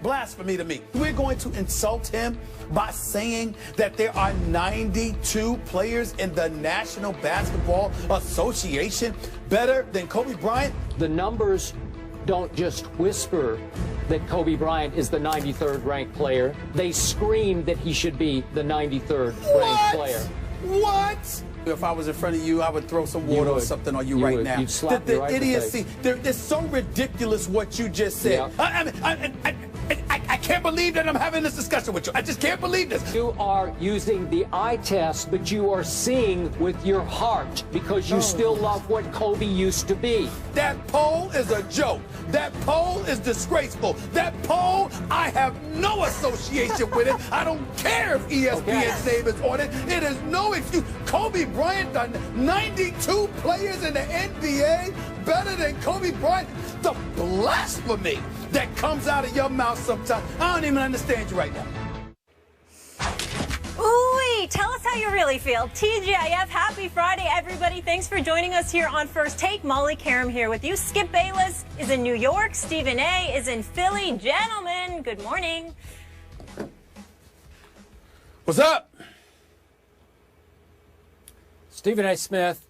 blasphemy to me. We're going to insult him by saying that there are 92 players in the National Basketball Association better than Kobe Bryant? The numbers don't just whisper that Kobe Bryant is the 93rd ranked player. They scream that he should be the 93rd ranked player. What? If I was in front of you, I would throw some water or something on you right now. You'd slap me right in the face. Idiocy. It's so ridiculous what you just said. Yeah. I can't believe that I'm having this discussion with you. I just can't believe this. You are using the eye test, but you are seeing with your heart because you still love what Kobe used to be. That poll is a joke. That poll is disgraceful. That poll, I have no association with it. I don't care if ESPN's name is on it. It is no excuse. Kobe Bryant done 92 players in the NBA better than Kobe Bryant. The blasphemy that comes out of your mouth sometimes. I don't even understand you right now. Ooh, tell us how you really feel. TGIF, happy Friday, everybody. Thanks for joining us here on First Take. Molly Karam here with you. Skip Bayless is in New York. Stephen A. is in Philly. Gentlemen, good morning. What's up? Stephen A. Smith,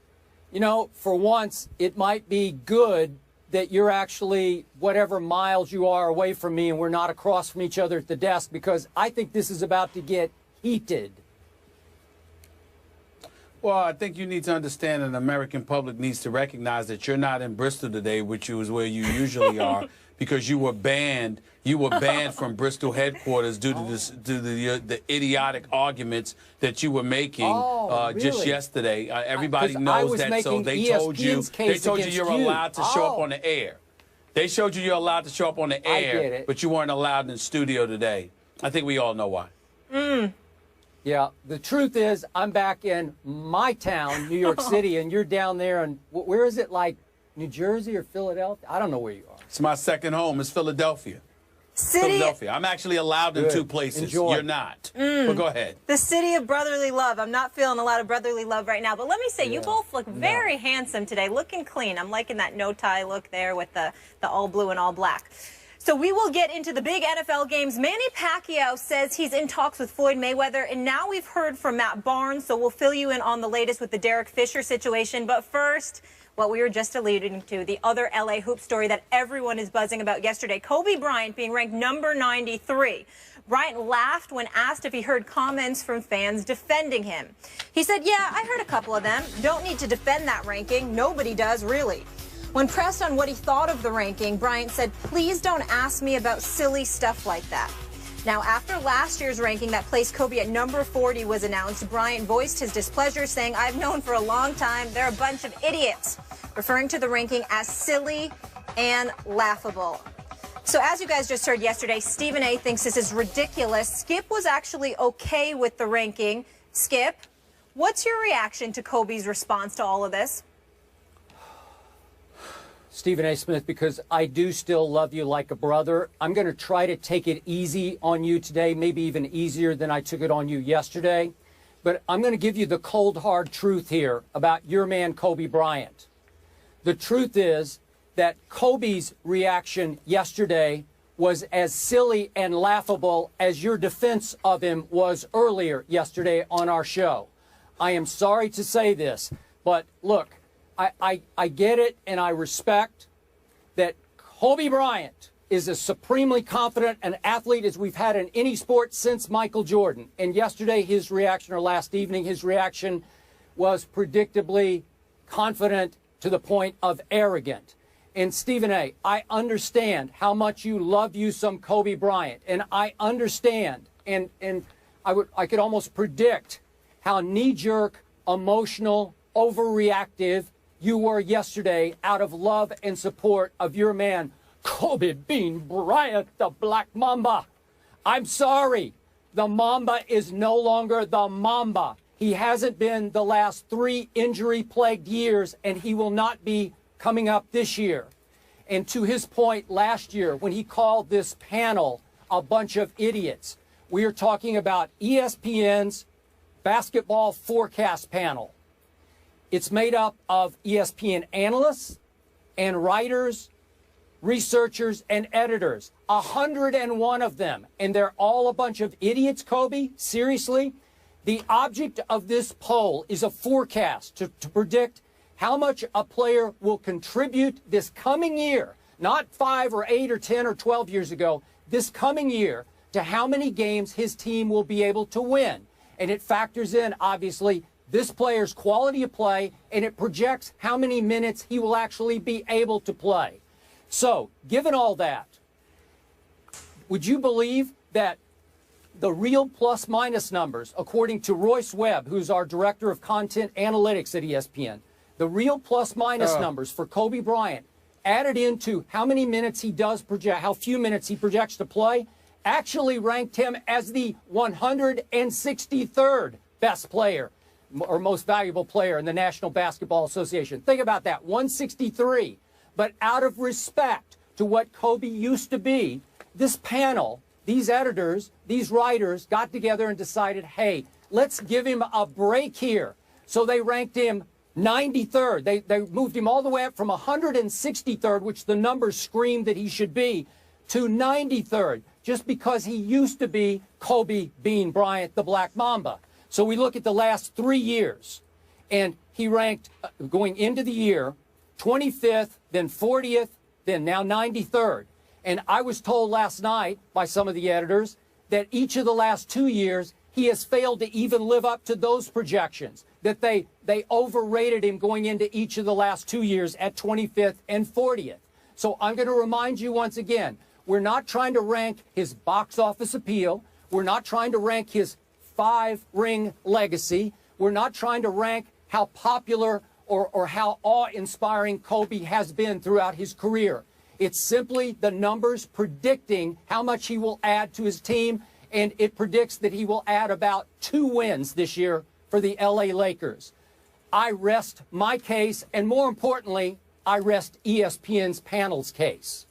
you know, for once, it might be good that you're actually whatever miles you are away from me and we're not across from each other at the desk, because I think this is about to get heated. Well, I think you need to understand, and the American public needs to recognize that you're not in Bristol today, which is where you usually are, because you were banned. You were banned from Bristol headquarters due to this, the idiotic arguments that you were making just yesterday. Everybody knows that, so they told you you're allowed to show up on the air. They showed you you're allowed to show up on the air, but you weren't allowed in the studio today. I think we all know why. Yeah, the truth is, I'm back in my town, New York City, and you're down there, and where is it, like New Jersey or Philadelphia? I don't know where you are. It's my second home. It's Philadelphia. Philadelphia. I'm actually allowed in two places. Enjoy. You're not. But go ahead. The city of brotherly love. I'm not feeling a lot of brotherly love right now. But let me say, you both look very handsome today, looking clean. I'm liking that no-tie look there with the all blue and all black. So we will get into the big NFL games. Manny Pacquiao says he's in talks with Floyd Mayweather. And now we've heard from Matt Barnes. So we'll fill you in on the latest with the Derek Fisher situation. But first, what we were just alluding to, the other LA hoop story that everyone is buzzing about yesterday, Kobe Bryant being ranked number 93. Bryant laughed when asked if he heard comments from fans defending him. He said, yeah, I heard a couple of them. Don't need to defend that ranking. Nobody does, really. When pressed on what he thought of the ranking, Bryant said, please don't ask me about silly stuff like that. Now, after last year's ranking that placed Kobe at number 40 was announced, Bryant voiced his displeasure, saying, I've known for a long time they're a bunch of idiots, referring to the ranking as silly and laughable. So as you guys just heard yesterday, Stephen A. thinks this is ridiculous. Skip was actually okay with the ranking. Skip, what's your reaction to Kobe's response to all of this? Stephen A. Smith, because I do still love you like a brother. I'm going to try to take it easy on you today, maybe even easier than I took it on you yesterday. But I'm going to give you the cold, hard truth here about your man, Kobe Bryant. The truth is that Kobe's reaction yesterday was as silly and laughable as your defense of him was earlier yesterday on our show. I am sorry to say this, but look, I get it, and I respect that Kobe Bryant is as supremely confident an athlete as we've had in any sport since Michael Jordan. And yesterday, his reaction, or last evening, his reaction was predictably confident to the point of arrogant. And Stephen A., I understand how much you love you some Kobe Bryant, and I understand, and I could almost predict how knee-jerk, emotional, overreactive you were yesterday out of love and support of your man, Kobe Bean Bryant, the Black Mamba. I'm sorry. The Mamba is no longer the Mamba. He hasn't been the last 3 injury-plagued years, and he will not be coming up this year. And to his point last year, when he called this panel a bunch of idiots, we are talking about ESPN's basketball forecast panel. It's made up of ESPN analysts and writers, researchers, and editors. 101 of them. And they're all a bunch of idiots, Kobe. Seriously? The object of this poll is a forecast to predict how much a player will contribute this coming year, not 5 or 8 or 10 or 12 years ago, this coming year, to how many games his team will be able to win. And it factors in, obviously, this player's quality of play, and it projects how many minutes he will actually be able to play. So, given all that, would you believe that the real plus-minus numbers, according to Royce Webb, who's our Director of Content Analytics at ESPN, the real plus-minus numbers for Kobe Bryant, added into how many minutes he does project, how few minutes he projects to play, actually ranked him as the 163rd best player or most valuable player in the National Basketball Association. Think about that, 163. But out of respect to what Kobe used to be, this panel, these editors, these writers got together and decided, hey, let's give him a break here. So they ranked him 93rd. They moved him all the way up from 163rd, which the numbers screamed that he should be, to 93rd, just because he used to be Kobe Bean Bryant, the Black Mamba. So we look at the last 3 years, and he ranked, going into the year, 25th, then 40th, then now 93rd. And I was told last night by some of the editors that each of the last 2 years, he has failed to even live up to those projections, that they overrated him going into each of the last 2 years at 25th and 40th. So I'm going to remind you once again, we're not trying to rank his box office appeal. We're not trying to rank his 5-ring legacy. We're not trying to rank how popular or how awe-inspiring Kobe has been throughout his career. It's simply the numbers predicting how much he will add to his team, and it predicts that he will add about 2 wins this year for the LA Lakers. I rest my case, and more importantly, I rest ESPN's panel's case.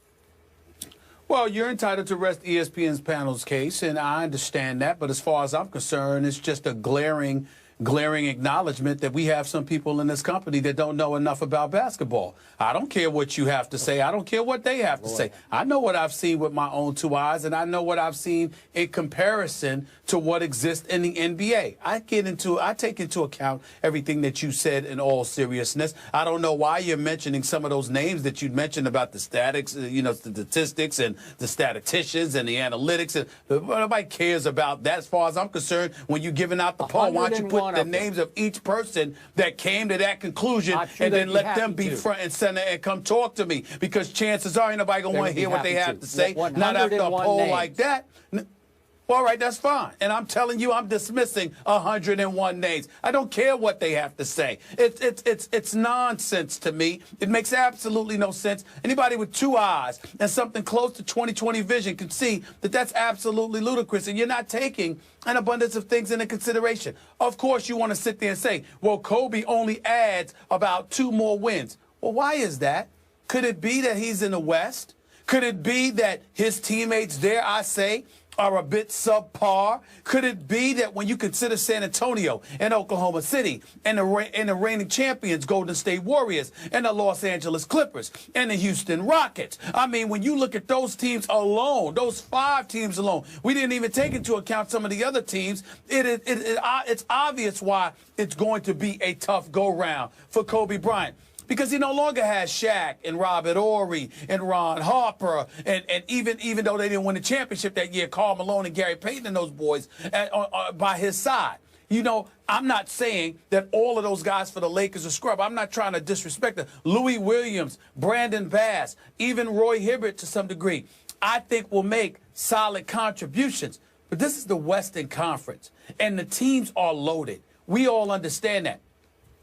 Well, you're entitled to rest ESPN's panel's case, and I understand that. But as far as I'm concerned, it's just a glaring acknowledgement that we have some people in this company that don't know enough about basketball. I don't care what you have to say. I don't care what they have to say. I know what I've seen with my own 2 eyes, and I know what I've seen in comparison to what exists in the NBA. I take into account everything that you said in all seriousness. I don't know why you're mentioning some of those names that you mentioned about the statics, the statistics and the statisticians and the analytics. And nobody cares about that as far as I'm concerned. When you're giving out the poll, why don't you put the names of each person that came to that conclusion and then let them be front and center and come talk to me, because chances are ain't nobody going to want to hear what they have to say, not after a poll like that. All right, that's fine. And I'm telling you, I'm dismissing 101 names. I don't care what they have to say. It's nonsense to me. It makes absolutely no sense. Anybody with 2 eyes and something close to 20/20 vision can see that that's absolutely ludicrous, and you're not taking an abundance of things into consideration. Of course, you want to sit there and say, well, Kobe only adds about 2 more wins. Well, why is that? Could it be that he's in the West? Could it be that his teammates, dare I say, are a bit subpar? Could it be that when you consider San Antonio and Oklahoma City and the reigning champions, Golden State Warriors, and the Los Angeles Clippers and the Houston Rockets, I mean, when you look at those teams alone, those 5 teams alone, we didn't even take into account some of the other teams, it's obvious why it's going to be a tough go-round for Kobe Bryant. Because he no longer has Shaq and Robert Horry and Ron Harper, and even though they didn't win the championship that year, Karl Malone and Gary Payton and those boys by his side. You know, I'm not saying that all of those guys for the Lakers are scrub. I'm not trying to disrespect them. Louis Williams, Brandon Bass, even Roy Hibbert to some degree, I think will make solid contributions. But this is the Western Conference, and the teams are loaded. We all understand that.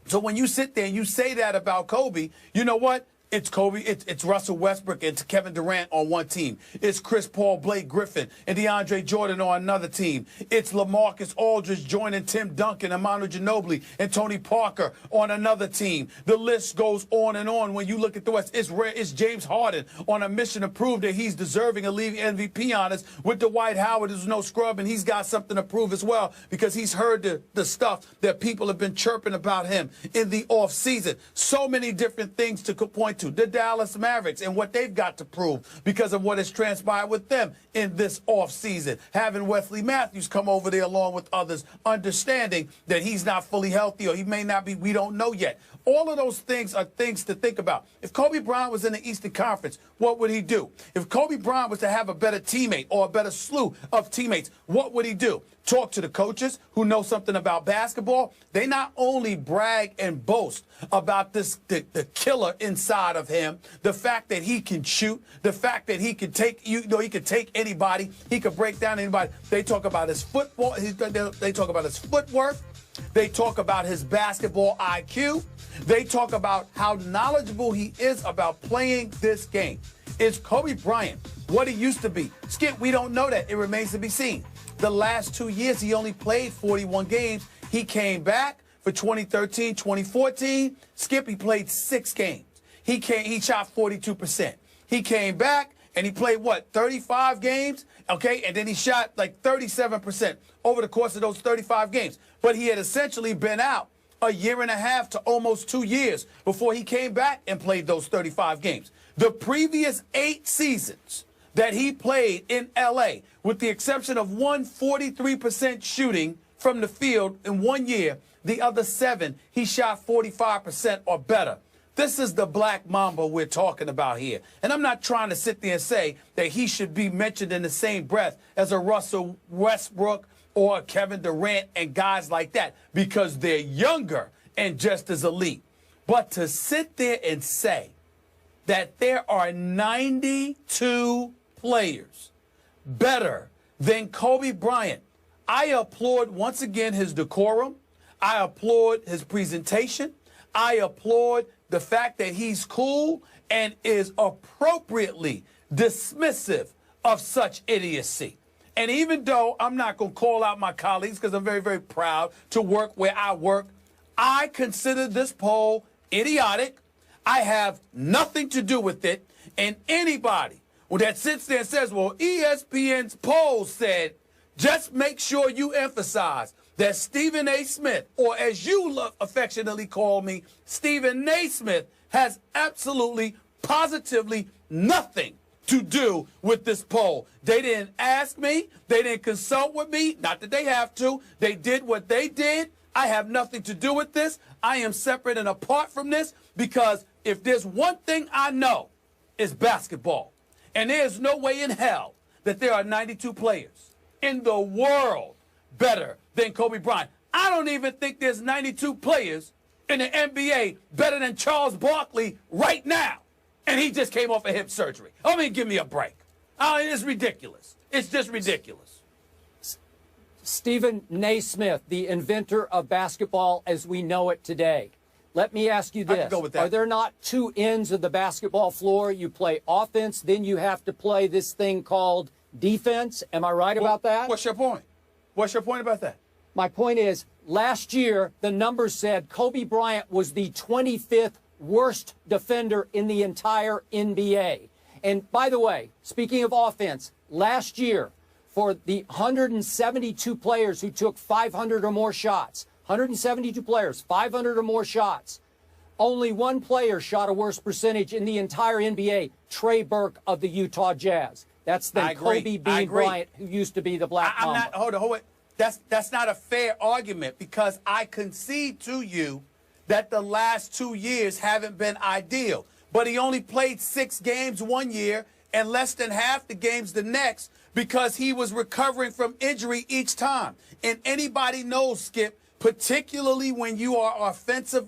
So when you sit there and you say that about Kobe, you know what? It's Kobe, it's Russell Westbrook, it's Kevin Durant on one team. It's Chris Paul, Blake Griffin, and DeAndre Jordan on another team. It's LaMarcus Aldridge joining Tim Duncan, Manu Ginobili, and Tony Parker on another team. The list goes on and on. When you look at the West, it's James Harden on a mission to prove that he's deserving of league MVP honors with Dwight Howard, who's no scrub, and he's got something to prove as well because he's heard the stuff that people have been chirping about him in the offseason. So many different things to point to, the Dallas Mavericks, and what they've got to prove because of what has transpired with them in this offseason. Having Wesley Matthews come over there along with others, understanding that he's not fully healthy or he may not be, we don't know yet. All of those things are things to think about. If Kobe Bryant was in the Eastern Conference, what would he do? If Kobe Bryant was to have a better teammate or a better slew of teammates, what would he do? Talk to the coaches who know something about basketball. They not only brag and boast about this, the killer inside of him, the fact that he can shoot, the fact that he can take, he can take anybody, he can break down anybody. They talk about his football, they talk about his footwork, they talk about his basketball IQ, they talk about how knowledgeable he is about playing this game. Is Kobe Bryant what he used to be? Skip, we don't know that. It remains to be seen. The last 2 years, he only played 41 games. He came back for 2013, 2014. Skip, he played 6 games. He shot 42%. He came back and he played, what, 35 games? Okay, and then he shot like 37% over the course of those 35 games. But he had essentially been out a year and a half to almost 2 years before he came back and played those 35 games. The previous 8 seasons that he played in L.A., with the exception of 143% shooting from the field in 1 year, the other 7, he shot 45% or better. This is the Black Mamba we're talking about here. And I'm not trying to sit there and say that he should be mentioned in the same breath as a Russell Westbrook or a Kevin Durant and guys like that, because they're younger and just as elite. But to sit there and say that there are 92 players better than Kobe Bryant, I applaud once again his decorum. I applaud his presentation. I applaud the fact that he's cool and is appropriately dismissive of such idiocy. And even though I'm not going to call out my colleagues because I'm very, very proud to work where I work, I consider this poll idiotic. I have nothing to do with it. And anybody that sits there and says, well, ESPN's poll said, just make sure you emphasize that Stephen A. Smith, or as you affectionately call me, Stephen Naismith, has absolutely, positively nothing to do with this poll. They didn't ask me. They didn't consult with me. Not that they have to. They did what they did. I have nothing to do with this. I am separate and apart from this, because if there's one thing I know, it's basketball. And there's no way in hell that there are 92 players in the world better than Kobe Bryant. I don't even think there's 92 players in the NBA better than Charles Barkley right now. And he just came off of hip surgery. I mean, give me a break. It's ridiculous. It's just ridiculous. Stephen Naismith, the inventor of basketball as we know it today. Let me ask you this. I can go with that. Are there not 2 ends of the basketball floor? You play offense, then you have to play this thing called defense. Am I right about that? What's your point? What's your point about that? My point is, last year, the numbers said Kobe Bryant was the 25th worst defender in the entire NBA. And by the way, speaking of offense, last year, for the 172 players who took 500 or more shots, 172 players, 500 or more shots, only 1 player shot a worse percentage in the entire NBA, Trey Burke of the Utah Jazz. That's the Kobe Bean Bryant, who used to be the Black Mamba. Hold on. That's not a fair argument, because I concede to you that the last 2 years haven't been ideal. But he only played 6 games 1 year and less than half the games the next, because he was recovering from injury each time. And anybody knows, Skip, particularly when you are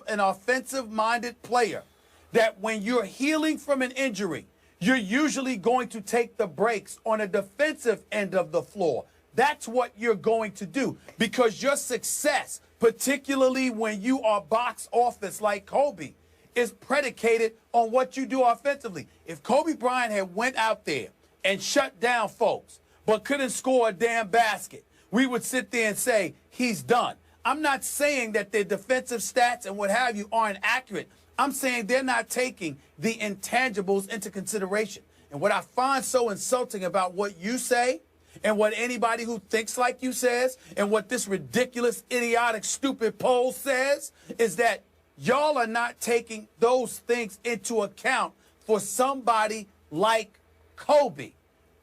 an offensive-minded player, that when you're healing from an injury, you're usually going to take the breaks on a defensive end of the floor. That's what you're going to do, because your success, particularly when you are box office like Kobe, is predicated on what you do offensively. If Kobe Bryant had went out there and shut down folks but couldn't score a damn basket, we would sit there and say he's done. I'm not saying that their defensive stats and what have you aren't accurate. I'm saying they're not taking the intangibles into consideration. And what I find so insulting about what you say and what anybody who thinks like you says and what this ridiculous, idiotic, stupid poll says is that y'all are not taking those things into account for somebody like Kobe.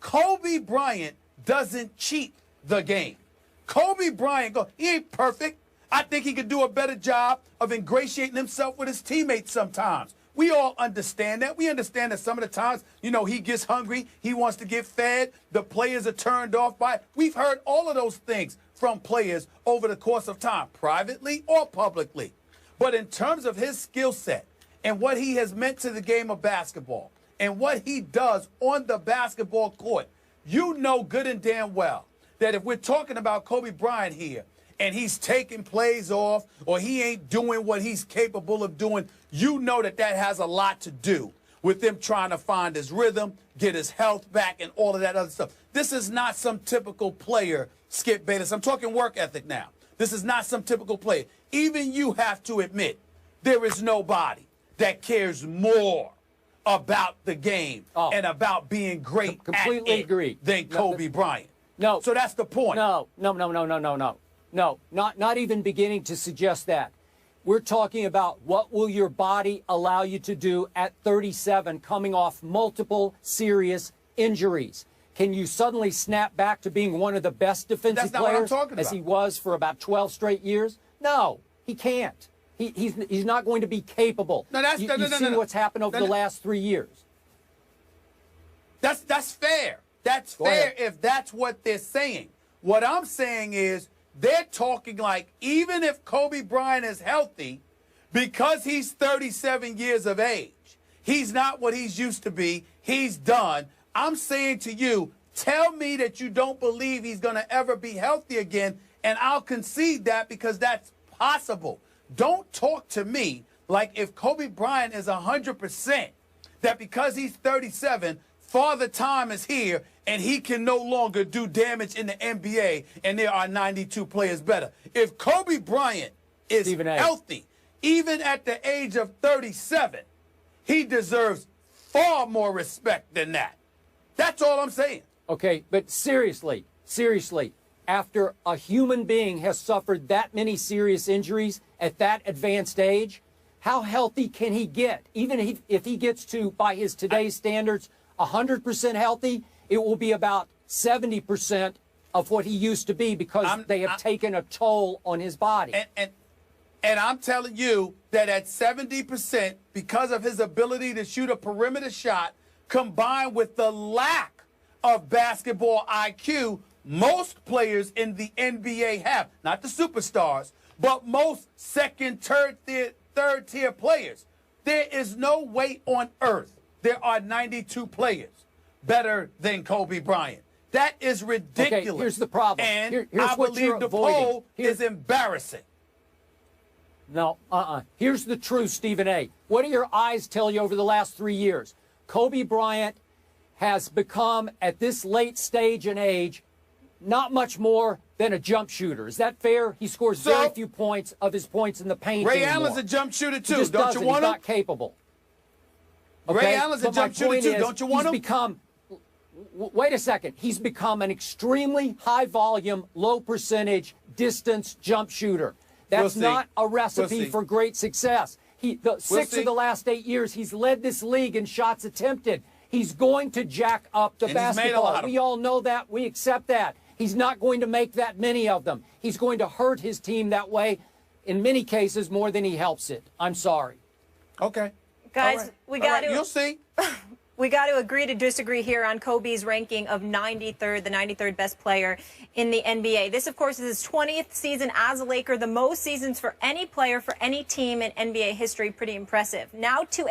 Kobe Bryant doesn't cheat the game. Kobe Bryant, he ain't perfect. I think he could do a better job of ingratiating himself with his teammates sometimes. We all understand that. We understand that some of the times, he gets hungry. He wants to get fed. The players are turned off by it. We've heard all of those things from players over the course of time, privately or publicly. But in terms of his skill set and what he has meant to the game of basketball and what he does on the basketball court, you know good and damn well that if we're talking about Kobe Bryant here, and he's taking plays off, or he ain't doing what he's capable of doing, you know that has a lot to do with him trying to find his rhythm, get his health back, and all of that other stuff. This is not some typical player, Skip Bayless. I'm talking work ethic now. This is not some typical player. Even you have to admit there is nobody that cares more about the game and about being great completely at it agree. Than Kobe Bryant. No. So that's the point. No, not even beginning to suggest that. We're talking about what will your body allow you to do at 37, coming off multiple serious injuries. Can you suddenly snap back to being one of the best defensive players as he was for about 12 straight years? No, he can't. He's not going to be capable. You've seen what's happened over the last 3 years. That's fair. That's fair if that's what they're saying. What I'm saying is they're talking like even if Kobe Bryant is healthy, because he's 37 years of age, he's not what he's used to be. He's done. I'm saying to you, tell me that you don't believe he's going to ever be healthy again, and I'll concede that because that's possible. Don't talk to me like if Kobe Bryant is 100%, that because he's 37, Father Time is here, and he can no longer do damage in the NBA, and there are 92 players better. If Kobe Bryant is healthy, even at the age of 37, he deserves far more respect than that. That's all I'm saying. Okay, but seriously, after a human being has suffered that many serious injuries at that advanced age, how healthy can he get? Even if he gets to, by his today's standards, 100% healthy, it will be about 70% of what he used to be because they have taken a toll on his body. And I'm telling you that at 70%, because of his ability to shoot a perimeter shot, combined with the lack of basketball IQ, most players in the NBA have, not the superstars, but most second, third tier players. There is no way on earth there are 92 players better than Kobe Bryant. That is ridiculous. Okay, here's the problem. And here's I what believe the poll is embarrassing. No, Here's the truth, Stephen A. What do your eyes tell you over the last 3 years? Kobe Bryant has become, at this late stage and age, not much more than a jump shooter. Is that fair? He scores very few points of his points in the paint Ray anymore. Allen's a jump shooter, too. Don't you want him? He's not capable. Okay? Ray Allen's a jump shooter, too. Don't you want him? Wait a second. He's become an extremely high-volume, low-percentage distance jump shooter. That's not a recipe for great success. Six of the last 8 years, he's led this league in shots attempted. He's going to jack up the basketball. We all know that. We accept that. He's not going to make that many of them. He's going to hurt his team that way, in many cases, more than he helps it. I'm sorry. Okay. Guys, we got to... You'll see. We got to agree to disagree here on Kobe's ranking of 93rd, the 93rd best player in the NBA. This, of course, is his 20th season as a Laker, the most seasons for any player for any team in NBA history. Pretty impressive. Now to